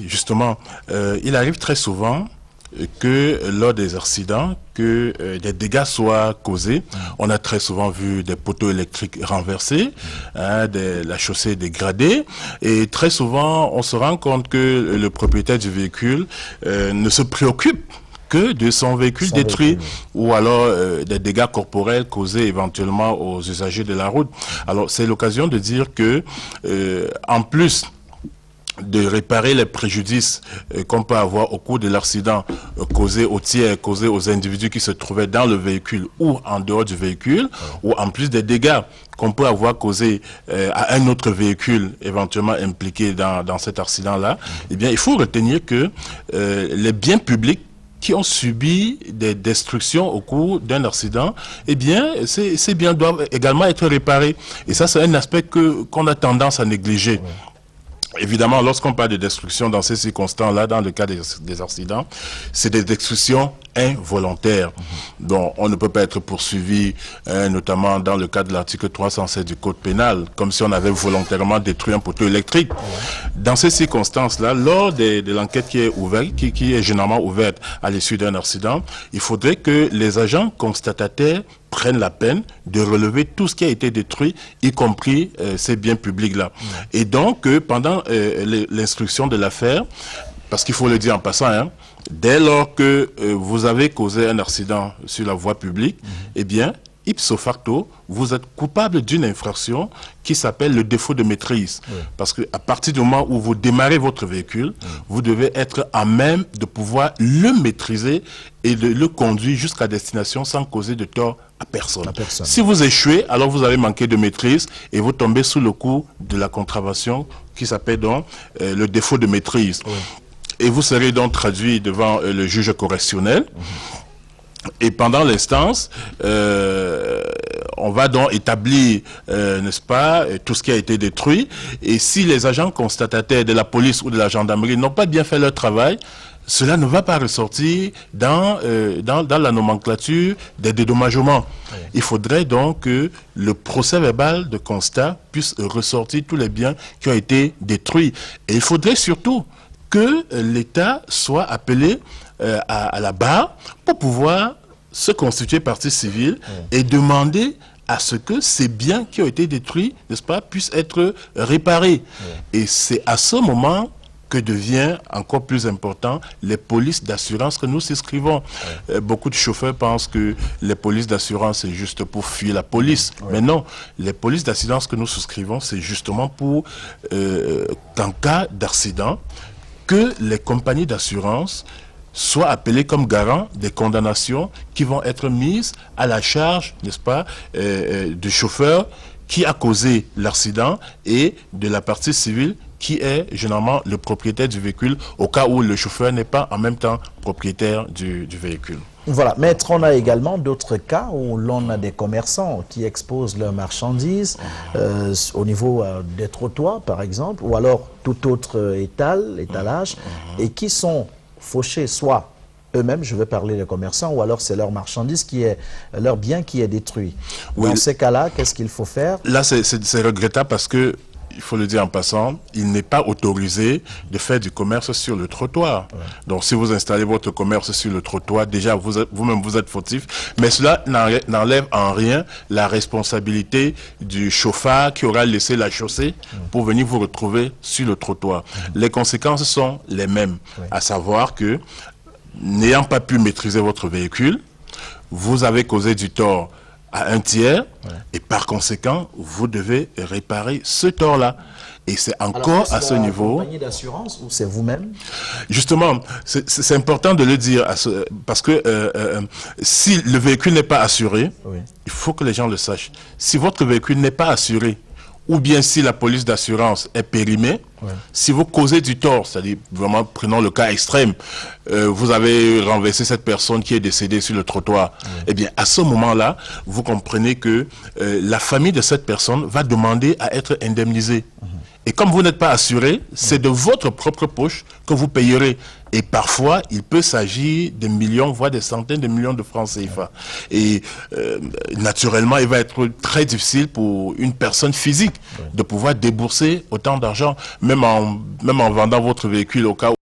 justement, il arrive très souvent que lors des accidents, que des dégâts soient causés. On a très souvent vu des poteaux électriques renversés, la chaussée dégradée, et très souvent on se rend compte que le propriétaire du véhicule ne se préoccupe que de son véhicule détruit, ou alors des dégâts corporels causés éventuellement aux usagers de la route. Alors c'est l'occasion de dire que en plus de réparer les préjudices qu'on peut avoir au cours de l'accident causé aux tiers, causé aux individus qui se trouvaient dans le véhicule ou en dehors du véhicule, ou en plus des dégâts qu'on peut avoir causés à un autre véhicule éventuellement impliqué dans cet accident-là, eh bien, il faut retenir que les biens publics qui ont subi des destructions au cours d'un accident, eh bien, ces biens doivent également être réparés. Et ça, c'est un aspect qu'on a tendance à négliger. Évidemment, lorsqu'on parle de destruction dans ces circonstances-là, dans le cas des accidents, c'est des destructions involontaires. Donc, on ne peut pas être poursuivi, notamment dans le cas de l'article 307 du Code pénal, comme si on avait volontairement détruit un poteau électrique. Dans ces circonstances-là, lors de l'enquête qui est ouverte, qui est généralement ouverte à l'issue d'un accident, il faudrait que les agents constatataires prennent la peine de relever tout ce qui a été détruit, y compris ces biens publics-là. Et donc, pendant l'instruction de l'affaire, parce qu'il faut le dire en passant, hein, dès lors que vous avez causé un accident sur la voie publique, eh bien, ipso facto, vous êtes coupable d'une infraction qui s'appelle le défaut de maîtrise. Parce qu'à partir du moment où vous démarrez votre véhicule, vous devez être à même de pouvoir le maîtriser et de le conduire jusqu'à destination sans causer de tort à personne. Si vous échouez, alors vous avez manqué de maîtrise et vous tombez sous le coup de la contravention qui s'appelle donc le défaut de maîtrise. Et vous serez donc traduit devant le juge correctionnel. Et pendant l'instance, on va donc établir, n'est-ce pas, tout ce qui a été détruit. Et si les agents constatataires de la police ou de la gendarmerie n'ont pas bien fait leur travail, cela ne va pas ressortir dans la nomenclature des dédommagements. Il faudrait donc que le procès verbal de constat puisse ressortir tous les biens qui ont été détruits. Et il faudrait surtout que l'État soit appelé à la barre pour pouvoir se constituer partie civile et demander à ce que ces biens qui ont été détruits, n'est-ce pas, puissent être réparés. Et c'est à ce moment que devient encore plus important les polices d'assurance que nous souscrivons. Beaucoup de chauffeurs pensent que les polices d'assurance c'est juste pour fuir la police. Mais non, les polices d'assurance que nous souscrivons, c'est justement pour qu'en cas d'accident, que les compagnies d'assurance soient appelées comme garants des condamnations qui vont être mises à la charge, n'est-ce pas, du chauffeur qui a causé l'accident et de la partie civile qui est généralement le propriétaire du véhicule au cas où le chauffeur n'est pas en même temps propriétaire du véhicule. Voilà, maître, on a également d'autres cas où l'on a des commerçants qui exposent leurs marchandises au niveau des trottoirs, par exemple, ou alors tout autre étalage, et qui sont fauchés soit eux-mêmes, je veux parler des commerçants, ou alors c'est leur marchandise qui est, leur bien qui est détruit. Dans ces cas-là, qu'est-ce qu'il faut faire? Là, c'est regrettable parce que, il faut le dire en passant, il n'est pas autorisé de faire du commerce sur le trottoir. Donc, si vous installez votre commerce sur le trottoir, déjà, vous-même, vous êtes fautif. Mais cela n'enlève en rien la responsabilité du chauffeur qui aura laissé la chaussée pour venir vous retrouver sur le trottoir. Les conséquences sont les mêmes, à savoir que, n'ayant pas pu maîtriser votre véhicule, vous avez causé du tort à un tiers, et par conséquent, vous devez réparer ce tort-là. Et c'est encore à ce niveau... C'est la compagnie d'assurance ou c'est vous-même? Justement, c'est important de le dire, parce que si le véhicule n'est pas assuré, il faut que les gens le sachent. Si votre véhicule n'est pas assuré, ou bien si la police d'assurance est périmée, si vous causez du tort, c'est-à-dire, vraiment, prenons le cas extrême, vous avez renversé cette personne qui est décédée sur le trottoir, eh bien, à ce moment-là, vous comprenez que la famille de cette personne va demander à être indemnisée. Et comme vous n'êtes pas assuré, c'est de votre propre poche que vous payerez. Et parfois, il peut s'agir de millions, voire des centaines de millions de francs CFA. Et naturellement, il va être très difficile pour une personne physique de pouvoir débourser autant d'argent, même en vendant votre véhicule au cas où